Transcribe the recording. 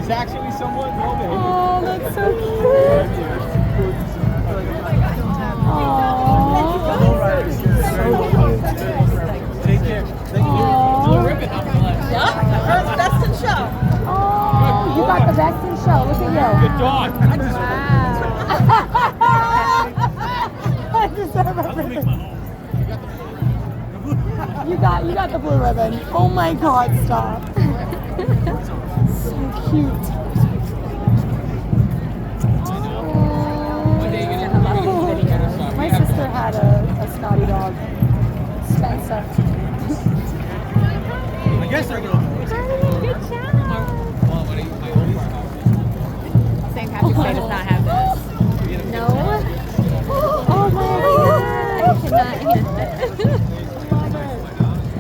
He's actually somewhat motivated. Oh, that's so cute. Take care. Thank you. Blue ribbon up front. Yeah, first best in show. Oh, you got the best in show. Look at you. Good dog. I deserve a ribbon. You got the blue ribbon. Oh my God! Stop. So cute. My sister had a Scottie dog, Spencer. I guess they're going to